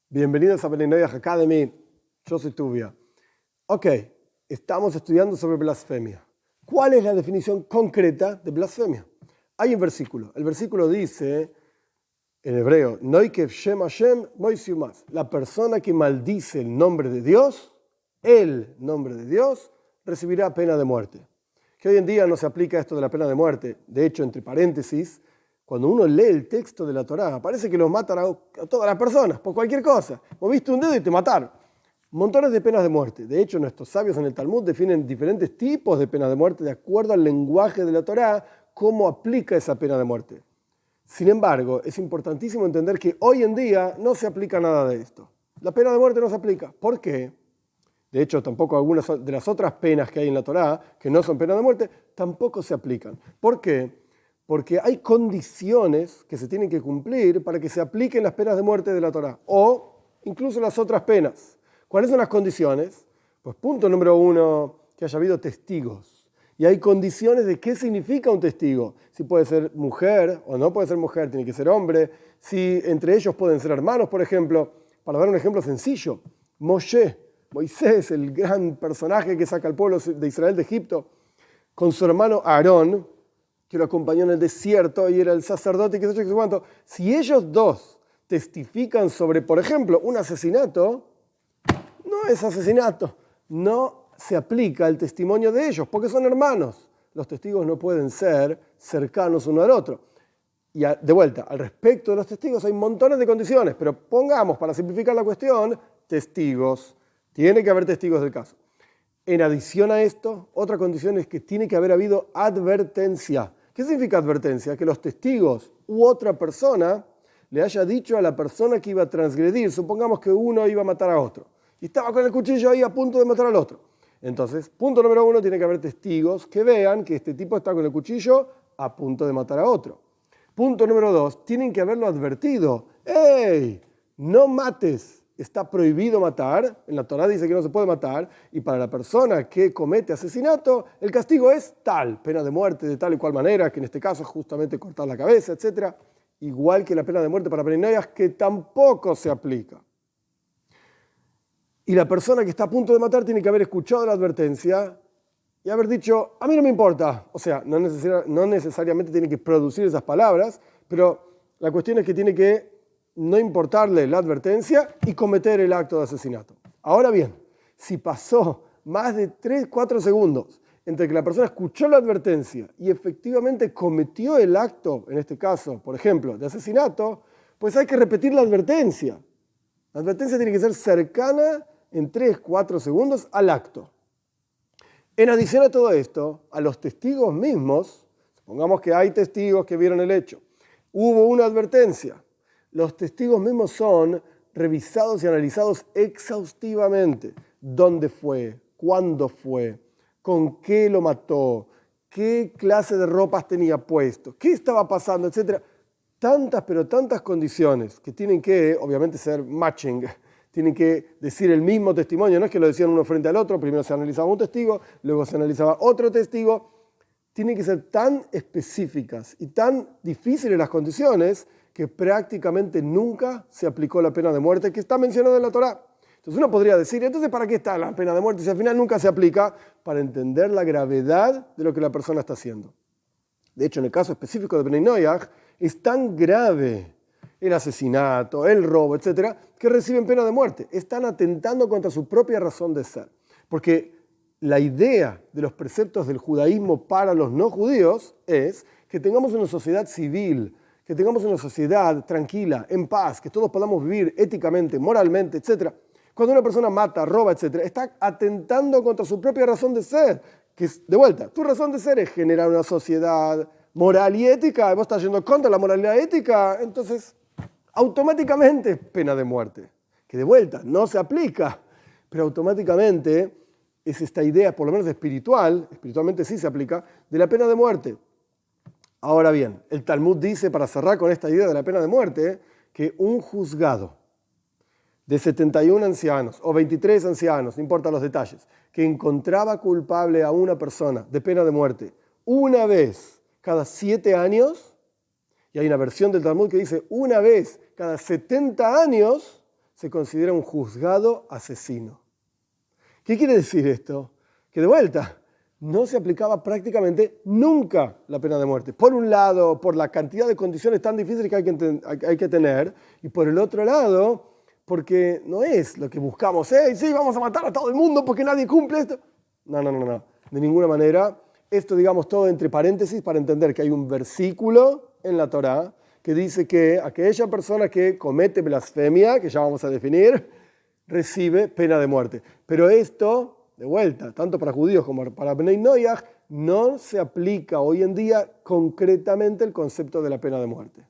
Bienvenidos a Bnei Noyaj Academy, yo soy Tuvia. Ok, estamos estudiando sobre blasfemia. ¿Cuál es la definición concreta de blasfemia? Hay un versículo. El versículo dice, en hebreo, Noikev Shem Hashem Moisiumas. La persona que maldice el nombre de Dios, recibirá pena de muerte. Que hoy en día no se aplica esto de la pena de muerte. De hecho, entre paréntesis, cuando uno lee el texto de la Torá, parece que los matan a todas las personas, por cualquier cosa. Moviste un dedo y te mataron. Montones de penas de muerte. De hecho, nuestros sabios en el Talmud definen diferentes tipos de penas de muerte de acuerdo al lenguaje de la Torá, cómo aplica esa pena de muerte. Sin embargo, es importantísimo entender que hoy en día no se aplica nada de esto. La pena de muerte no se aplica. ¿Por qué? De hecho, tampoco algunas de las otras penas que hay en la Torá, que no son penas de muerte, tampoco se aplican. ¿Por qué? Porque hay condiciones que se tienen que cumplir para que se apliquen las penas de muerte de la Torá, o incluso las otras penas. ¿Cuáles son las condiciones? Pues punto número 1, que haya habido testigos. Y hay condiciones de qué significa un testigo. Si puede ser mujer o no puede ser mujer, tiene que ser hombre. Si entre ellos pueden ser hermanos, por ejemplo. Para dar un ejemplo sencillo, Moisés, el gran personaje que saca al pueblo de Israel de Egipto, con su hermano Aarón, que lo acompañó en el desierto y era el sacerdote, que sé yo, qué sé cuánto. Si ellos dos testifican sobre, por ejemplo, un asesinato, no es asesinato, no se aplica el testimonio de ellos, porque son hermanos. Los testigos no pueden ser cercanos uno al otro. Y de vuelta, al respecto de los testigos hay montones de condiciones, pero pongamos, para simplificar la cuestión, testigos. Tiene que haber testigos del caso. En adición a esto, otra condición es que tiene que haber habido advertencia. ¿Qué significa advertencia? Que los testigos u otra persona le haya dicho a la persona que iba a transgredir, supongamos que uno iba a matar a otro, y estaba con el cuchillo ahí a punto de matar al otro. Entonces, punto número 1, tiene que haber testigos que vean que este tipo está con el cuchillo a punto de matar a otro. Punto número 2, tienen que haberlo advertido. ¡Ey! No mates. Está prohibido matar, en la Torá dice que no se puede matar, y para la persona que comete asesinato, el castigo es tal, pena de muerte de tal y cual manera, que en este caso es justamente cortar la cabeza, etc. Igual que la pena de muerte para Bnei Noyaj, que tampoco se aplica. Y la persona que está a punto de matar tiene que haber escuchado la advertencia y haber dicho, a mí no me importa. O sea, no necesariamente tiene que producir esas palabras, pero la cuestión es que tiene que no importarle la advertencia y cometer el acto de asesinato. Ahora bien, si pasó más de 3-4 segundos entre que la persona escuchó la advertencia y efectivamente cometió el acto, en este caso, por ejemplo, de asesinato, pues hay que repetir la advertencia. La advertencia tiene que ser cercana en 3-4 segundos al acto. En adición a todo esto, a los testigos mismos, supongamos que hay testigos que vieron el hecho, hubo una advertencia. Los testigos mismos son revisados y analizados exhaustivamente. ¿Dónde fue? ¿Cuándo fue? ¿Con qué lo mató? ¿Qué clase de ropas tenía puesto? ¿Qué estaba pasando? Etcétera. Tantas, pero tantas condiciones que tienen que, obviamente, ser matching. Tienen que decir el mismo testimonio. No es que lo decían uno frente al otro. Primero se analizaba un testigo, luego se analizaba otro testigo. Tienen que ser tan específicas y tan difíciles las condiciones que prácticamente nunca se aplicó la pena de muerte que está mencionada en la Torá. Entonces uno podría decir, entonces ¿para qué está la pena de muerte si al final nunca se aplica? Para entender la gravedad de lo que la persona está haciendo. De hecho, en el caso específico de Bnei Noyaj, es tan grave el asesinato, el robo, etcétera, que reciben pena de muerte. Están atentando contra su propia razón de ser. Porque la idea de los preceptos del judaísmo para los no judíos es que tengamos una sociedad civil, que tengamos una sociedad tranquila, en paz, que todos podamos vivir éticamente, moralmente, etc. Cuando una persona mata, roba, etc., está atentando contra su propia razón de ser. Que es, de vuelta, tu razón de ser es generar una sociedad moral y ética, y vos estás yendo contra la moralidad ética, entonces automáticamente es pena de muerte. Que de vuelta no se aplica, pero automáticamente es esta idea, por lo menos espiritualmente sí se aplica, de la pena de muerte. Ahora bien, el Talmud dice, para cerrar con esta idea de la pena de muerte, que un juzgado de 71 ancianos o 23 ancianos, no importa los detalles, que encontraba culpable a una persona de pena de muerte una vez cada 7 años, y hay una versión del Talmud que dice una vez cada 70 años, se considera un juzgado asesino. ¿Qué quiere decir esto? Que de vuelta, no se aplicaba prácticamente nunca la pena de muerte. Por un lado, por la cantidad de condiciones tan difíciles que hay que tener, y por el otro lado, porque no es lo que buscamos. Sí, vamos a matar a todo el mundo porque nadie cumple esto. No. De ninguna manera. Esto, digamos, todo entre paréntesis para entender que hay un versículo en la Torá que dice que aquella persona que comete blasfemia, que ya vamos a definir, recibe pena de muerte. Pero esto, de vuelta, tanto para judíos como para Bnei Noyaj, no se aplica hoy en día concretamente el concepto de la pena de muerte.